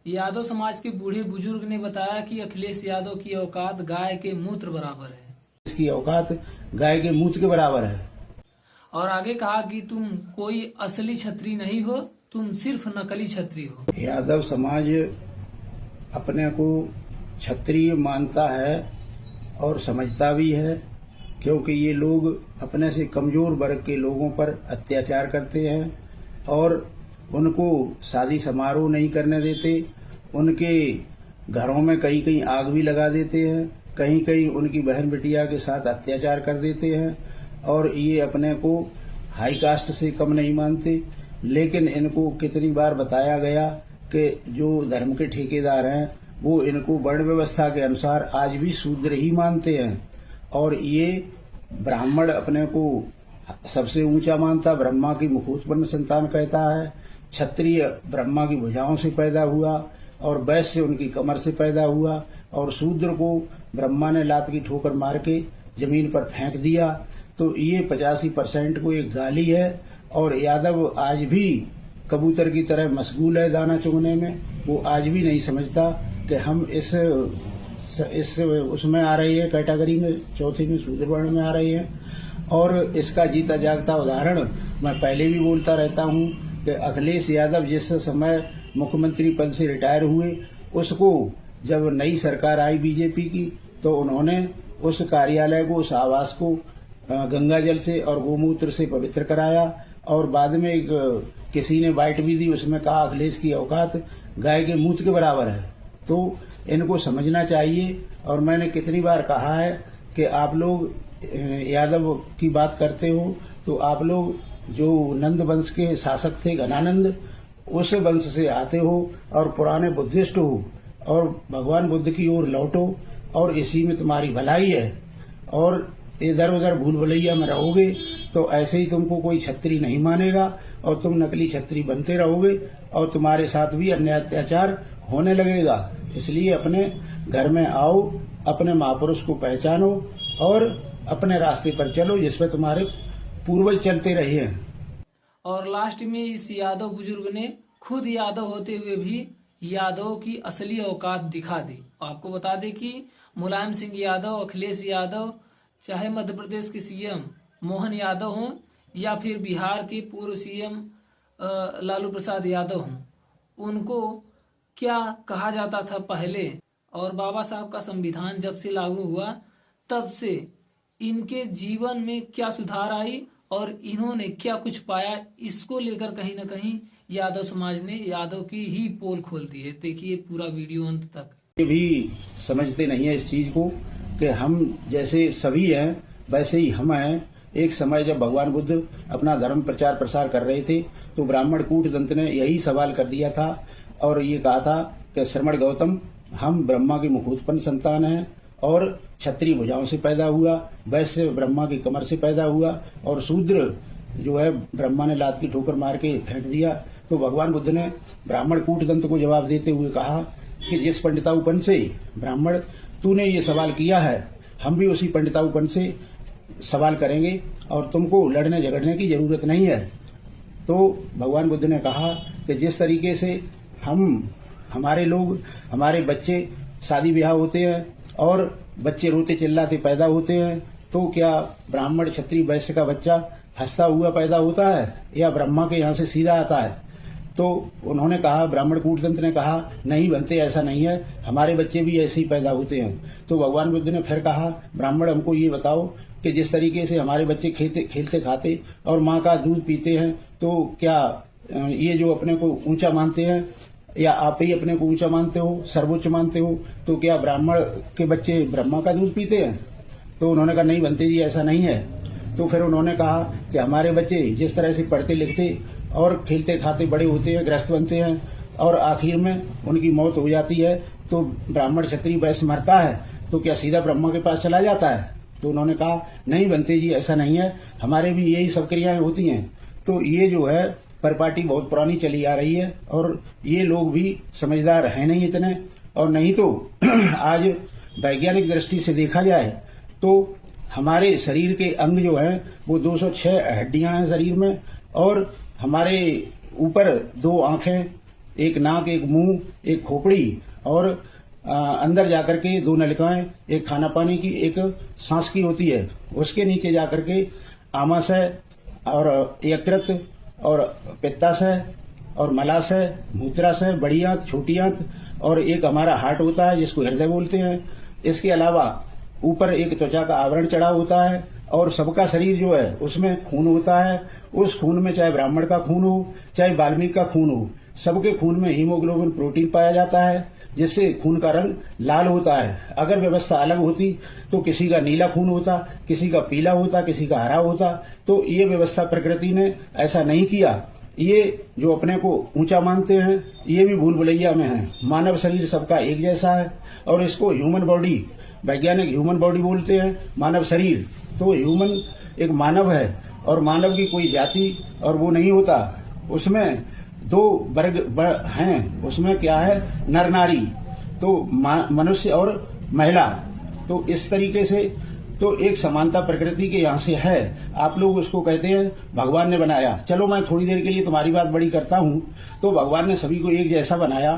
यादव समाज के बूढ़े बुजुर्ग ने बताया कि अखिलेश यादव की औकात गाय के मूत्र बराबर है। इसकी औकात गाय के मूत्र के बराबर है। और आगे कहा कि तुम कोई असली छत्री नहीं हो, तुम सिर्फ नकली छत्री हो। यादव समाज अपने को क्षत्रिय मानता है और समझता भी है, क्योंकि ये लोग अपने से कमजोर वर्ग के लोगों पर अत्याचार करते हैं और उनको शादी समारोह नहीं करने देते। उनके घरों में कहीं कहीं आग भी लगा देते हैं, कहीं कहीं उनकी बहन बिटिया के साथ अत्याचार कर देते हैं। और ये अपने को हाई कास्ट से कम नहीं मानते, लेकिन इनको कितनी बार बताया गया कि जो धर्म के ठेकेदार हैं वो इनको वर्ण व्यवस्था के अनुसार आज भी शूद्र ही मानते हैं। और ये ब्राह्मण अपने को सबसे ऊंचा मानता, ब्रह्मा की मुखोत्पन्न संतान कहता है। क्षत्रिय ब्रह्मा की भुजाओं से पैदा हुआ और वैश्य उनकी कमर से पैदा हुआ, और शूद्र को ब्रह्मा ने लात की ठोकर मार के जमीन पर फेंक दिया। तो ये 85% को एक गाली है। और यादव आज भी कबूतर की तरह मशगूल है दाना चुगने में। वो आज भी नहीं समझता कि हम इस उसमें आ रही है कैटेगरी में, चौथी में शूद्र वर्ण में आ रही है। और इसका जीता जागता उदाहरण मैं पहले भी बोलता रहता हूँ कि अखिलेश यादव जिस समय मुख्यमंत्री पद से रिटायर हुए, उसको जब नई सरकार आई बीजेपी की, तो उन्होंने उस कार्यालय को, उस आवास को गंगा जल से और गोमूत्र से पवित्र कराया। और बाद में किसी ने बाइट भी दी, उसमें कहा अखिलेश की औकात गाय के मूत्र के बराबर है। तो इनको समझना चाहिए। और मैंने कितनी बार कहा है कि आप लोग यादव की बात करते हो तो आप लोग जो नंद वंश के शासक थे घनानंद, उस वंश से आते हो और पुराने बुद्धिस्ट हो और भगवान बुद्ध की ओर लौटो, और इसी में तुम्हारी भलाई है। और इधर उधर भूल भुलैया में रहोगे तो ऐसे ही तुमको कोई छत्री नहीं मानेगा और तुम नकली छत्री बनते रहोगे और तुम्हारे साथ भी अन्याय अत्याचार होने लगेगा। इसलिए अपने घर में आओ, अपने महापुरुष को पहचानो और अपने रास्ते पर चलो जिसपे तुम्हारे पूर्वज चलते रहे हैं। और लास्ट में इस यादव बुजुर्ग ने खुद यादव होते हुए भी यादव की असली औकात दिखा दी। आपको बता दें कि मुलायम सिंह यादव, अखिलेश यादव, चाहे मध्य प्रदेश के सीएम मोहन यादव हों या फिर बिहार के पूर्व सीएम लालू प्रसाद यादव हों, उनको क्या कहा जाता था पहले, और बाबा साहब का संविधान जब से लागू हुआ तब से इनके जीवन में क्या सुधार आई और इन्होंने क्या कुछ पाया, इसको लेकर कहीं न कहीं यादव समाज ने यादव की ही पोल खोल दी है। देखिए पूरा वीडियो अंत तक। ये भी समझते नहीं है इस चीज को कि हम जैसे सभी हैं वैसे ही हम हैं। एक समय जब भगवान बुद्ध अपना धर्म प्रचार प्रसार कर रहे थे तो ब्राह्मण कूटदंत ने यही सवाल कर दिया था और ये कहा था कि श्रमण गौतम, हम ब्रह्मा की मुखोत्पन्न संतान हैं और क्षत्रिय भुजाओं से पैदा हुआ, वैश्य ब्रह्मा की कमर से पैदा हुआ और शूद्र जो है ब्रह्मा ने लात की ठोकर मार के फेंक दिया। तो भगवान बुद्ध ने ब्राह्मण कूटदंत को जवाब देते हुए कहा कि जिस पंडिताऊपन से ब्राह्मण तूने ये सवाल किया है, हम भी उसी पंडिताऊपन से सवाल करेंगे और तुमको लड़ने झगड़ने की जरूरत नहीं है। तो भगवान बुद्ध ने कहा कि जिस तरीके से हमारे लोग, हमारे बच्चे शादी ब्याह होते हैं और बच्चे रोते चिल्लाते पैदा होते हैं, तो क्या ब्राह्मण क्षत्रिय वैश्य का बच्चा हंसता हुआ पैदा होता है या ब्रह्मा के यहाँ से सीधा आता है? तो उन्होंने कहा, ब्राह्मण कूटदंत ने कहा, नहीं बनते, ऐसा नहीं है, हमारे बच्चे भी ऐसे ही पैदा होते हैं। तो भगवान बुद्ध ने फिर कहा, ब्राह्मण हमको ये बताओ कि जिस तरीके से हमारे बच्चे खेलते खाते और माँ का दूध पीते हैं, तो क्या ये जो अपने को ऊंचा मानते हैं या आप ही अपने को ऊंचा मानते हो, सर्वोच्च मानते हो, तो क्या ब्राह्मण के बच्चे ब्रह्मा का दूध पीते हैं? तो उन्होंने कहा, नहीं बनते जी, ऐसा नहीं है। तो फिर उन्होंने कहा कि हमारे बच्चे जिस तरह से पढ़ते लिखते और खेलते खाते बड़े होते हैं, गृहस्थ बनते हैं और आखिर में उनकी मौत हो जाती है, तो ब्राह्मण क्षत्रिय वैश्य मरता है, तो क्या सीधा ब्रह्मा के पास चला जाता है? तो उन्होंने कहा, नहीं बनते जी, ऐसा नहीं है, हमारे भी यही सब क्रियाएं होती हैं। तो ये जो है परिपाटी बहुत पुरानी चली आ रही है और ये लोग भी समझदार हैं नहीं इतने। और नहीं तो आज वैज्ञानिक दृष्टि से देखा जाए तो हमारे शरीर के अंग जो हैं वो 206 हड्डियां हैं शरीर में, और हमारे ऊपर 2 आंखें, एक नाक, एक मुंह, एक खोपड़ी और अंदर जाकर के 2 नलिकाएं, एक खाना पानी की, एक सांस की होती है। उसके नीचे जाकर के आमाशय और यकृत और पित्ताशय और मलाशय, मूत्राशय, बड़ी आंत, छोटी आंत और एक हमारा हार्ट होता है जिसको हृदय बोलते हैं। इसके अलावा ऊपर एक त्वचा का आवरण चढ़ा होता है और सबका शरीर जो है उसमें खून होता है। उस खून में चाहे ब्राह्मण का खून हो, चाहे वाल्मीकि का खून हो, सबके खून में हीमोग्लोबिन प्रोटीन पाया जाता है जिससे खून का रंग लाल होता है। अगर व्यवस्था अलग होती तो किसी का नीला खून होता, किसी का पीला होता, किसी का हरा होता। तो ये व्यवस्था प्रकृति ने ऐसा नहीं किया। ये जो अपने को ऊंचा मानते हैं ये भी भूल भुलैया में है। मानव शरीर सबका एक जैसा है और इसको ह्यूमन बॉडी, वैज्ञानिक ह्यूमन बॉडी बोलते हैं, मानव शरीर। तो ह्यूमन एक मानव है और मानव की कोई जाति और वो नहीं होता। उसमें 2 वर्ग हैं। उसमें क्या है, नर नारी, तो मनुष्य और महिला। तो इस तरीके से तो एक समानता प्रकृति के यहाँ से है। आप लोग उसको कहते हैं भगवान ने बनाया। चलो मैं थोड़ी देर के लिए तुम्हारी बात बड़ी करता हूँ। तो भगवान ने सभी को एक जैसा बनाया,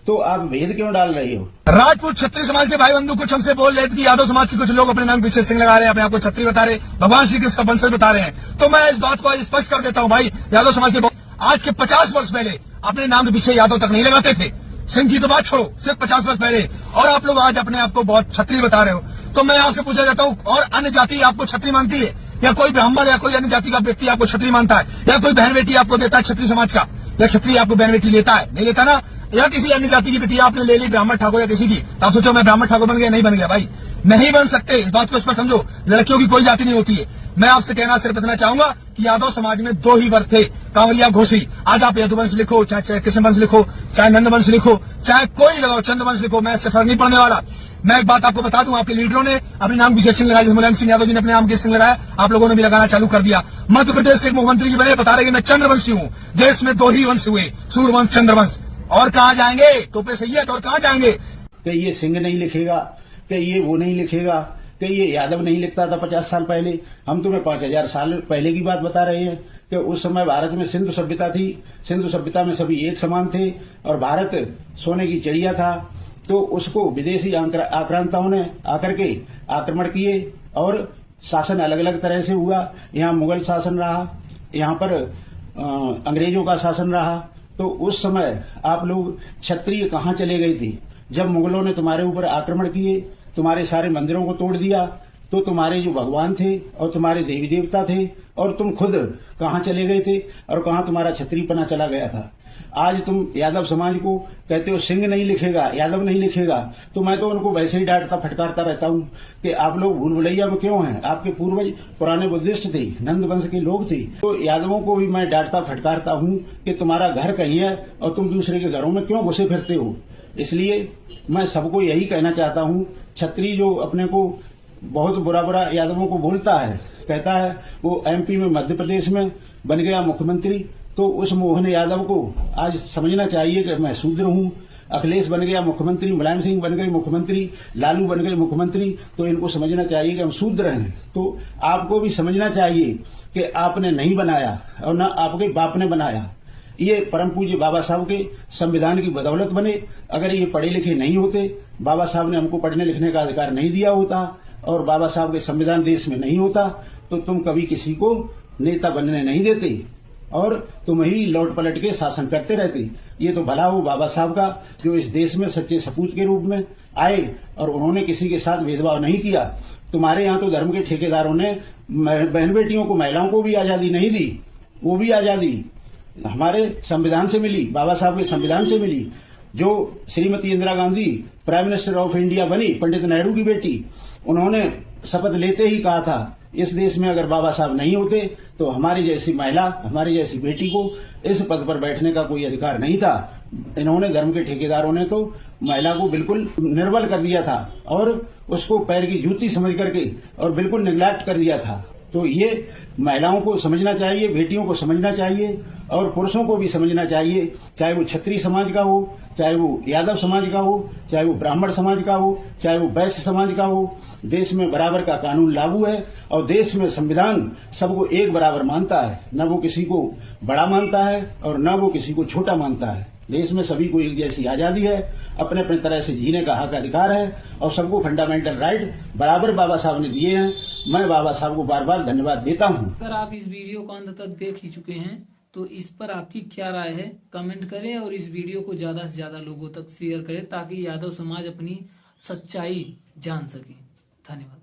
तो आप भेद क्यों डाल रहे हो? राजपूत क्षत्रिय समाज के भाई बंधु कुछ हमसे बोल रहे थे कि यादव समाज के कुछ लोग अपने नाम पीछे सिंह लगा रहे हैं, अपने आप को क्षत्रिय बता रहे, भगवान श्री कृष्ण का वंशज बता रहे हैं। तो मैं इस बात को आज स्पष्ट कर देता हूँ भाई, यादव समाज के आज के 50 वर्ष पहले अपने नाम के पीछे यादव तक नहीं लगाते थे। सिंह की तो बात छोड़ो, सिर्फ 50 वर्ष पहले, और आप लोग आज अपने आप को बहुत क्षत्रिय बता रहे हो। तो मैं आपसे पूछना चाहता हूँ, और अन्य जाति आपको क्षत्रिय मानती है? या कोई ब्राह्मण या कोई अन्य जाति का व्यक्ति आपको क्षत्रिय मानता है? या कोई बहन बेटी आपको देता है क्षत्रिय समाज का? या क्षत्रिय आपको बहन बेटी लेता है? नहीं लेता ना। या किसी अन्य जाति की बेटी आपने ले ली, ब्राह्मण ठाकुर या किसी की, तो आप सोचो मैं ब्राह्मण ठाकुर बन गया? नहीं बन गया भाई, नहीं बन सकते। इस बात को स्पष्ट समझो, लड़कियों की कोई जाति नहीं होती है। मैं आपसे कहना सिर्फ इतना चाहूंगा कि यादव समाज में 2 ही वर्ग थे, कांवरिया, घोषी। आज आप यदुवंश लिखो, चाहे कृष्ण वंश लिखो, चाहे नंद वंश लिखो, चाहे कोई लगाओ, चंद्रवंश लिखो, मैं इससे फर्क नहीं पड़ने वाला। मैं एक बात आपको बता दूं, आपके लीडरों ने अपने नाम की सिंह लगाया, मुलायम सिंह यादव जी ने अपने नाम की सिंह लगाया, आप लोगों ने भी लगाना चालू कर दिया। मध्य प्रदेश के मुख्यमंत्री जी बने, बता रहे कि मैं चंद्रवंशी हूँ। देश में 2 ही वंश हुए, सूर्यवंश, चंद्रवंश। और कहाँ जाएंगे? टोपे सैयद, और कहाँ जाएंगे? कि ये सिंह नहीं लिखेगा, कि ये वो नहीं लिखेगा, कि ये यादव नहीं लिखता था 50 साल पहले। हम तुम्हें 5000 साल पहले की बात बता रहे हैं कि उस समय भारत में सिंधु सभ्यता थी। सिंधु सभ्यता में सभी एक समान थे और भारत सोने की चिड़िया था। तो उसको विदेशी आक्रांताओं ने आकर के आक्रमण किए और शासन अलग अलग तरह से हुआ। यहाँ मुगल शासन रहा, यहाँ पर अंग्रेजों का शासन रहा। तो उस समय आप लोग क्षत्रिय कहाँ चले गए थे? जब मुगलों ने तुम्हारे ऊपर आक्रमण किए, तुम्हारे सारे मंदिरों को तोड़ दिया, तो तुम्हारे जो भगवान थे और तुम्हारे देवी देवता थे और तुम खुद कहाँ चले गए थे और कहाँ तुम्हारा क्षत्रियपना चला गया था? आज तुम यादव समाज को कहते हो सिंह नहीं लिखेगा, यादव नहीं लिखेगा। तो मैं तो उनको वैसे ही डांटता फटकारता रहता हूँ कि आप लोग भूल भुलैया में क्यों हैं? आपके पूर्वज पुराने बुद्धिस्ट थे, नंद वंश के लोग थे। तो यादवों को भी मैं डांटता फटकारता हूँ कि तुम्हारा घर कहीं है और तुम दूसरे के घरों में क्यों घुसे फिरते हो। इसलिए मैं सबको यही कहना चाहता हूँ, क्षत्रिय जो अपने को बहुत बुरा बुरा यादवों को बोलता है, कहता है वो MP में, मध्य प्रदेश में बन गया मुख्यमंत्री, तो उस मोहन यादव को आज समझना चाहिए कि मैं शूद्र हूँ। अखिलेश बन गया मुख्यमंत्री, मुलायम सिंह बन गए मुख्यमंत्री, लालू बन गए मुख्यमंत्री, तो इनको समझना चाहिए कि हम शूद्र हैं। तो आपको भी समझना चाहिए कि आपने नहीं बनाया और न आपके बाप ने बनाया। ये परम पूज्य बाबा साहब के संविधान की बदौलत बने। अगर ये पढ़े लिखे नहीं होते, बाबा साहब ने हमको पढ़ने लिखने का अधिकार नहीं दिया होता और बाबा साहब के संविधान देश में नहीं होता, तो तुम कभी किसी को नेता बनने नहीं देते और तुम ही लौट पलट के शासन करते रहते। ये तो भला हो बाबा साहब का जो इस देश में सच्चे सपूत के रूप में आए और उन्होंने किसी के साथ भेदभाव नहीं किया। तुम्हारे यहाँ तो धर्म के ठेकेदारों ने बहन बेटियों को, महिलाओं को भी आजादी नहीं दी। वो भी आजादी हमारे संविधान से मिली, बाबा साहब के संविधान से मिली। जो Shrimati Indira Gandhi prime minister of India बनी, पंडित नेहरू की बेटी, उन्होंने शपथ लेते ही कहा था इस देश में अगर बाबा साहब नहीं होते तो हमारी जैसी महिला, हमारी जैसी बेटी को इस पद पर बैठने का कोई अधिकार नहीं था। इन्होंने, धर्म के ठेकेदारों ने तो महिला को बिल्कुल निर्बल कर दिया था और उसको पैर की जूती समझ करके और बिल्कुल निगलेक्ट कर दिया था। तो ये महिलाओं को समझना चाहिए, बेटियों को समझना चाहिए और पुरुषों को भी समझना चाहिए, चाहे वो क्षत्रिय समाज का हो, चाहे वो यादव समाज का हो, चाहे वो ब्राह्मण समाज का हो, चाहे वो वैश्य समाज का हो। देश में बराबर का कानून लागू है और देश में संविधान सबको एक बराबर मानता है। न वो किसी को बड़ा मानता है और न वो किसी को छोटा मानता है। देश में सभी को एक जैसी आजादी है, अपने अपने तरह से जीने का हक अधिकार है और सबको फंडामेंटल राइट बराबर बाबा साहब ने दिए हैं। मैं बाबा साहब को बार बार धन्यवाद देता हूँ। अगर आप इस वीडियो को अंत तक देख ही चुके हैं तो इस पर आपकी क्या राय है, कमेंट करें और इस वीडियो को ज्यादा से ज्यादा लोगों तक शेयर करें ताकि यादव समाज अपनी सच्चाई जान सके। धन्यवाद।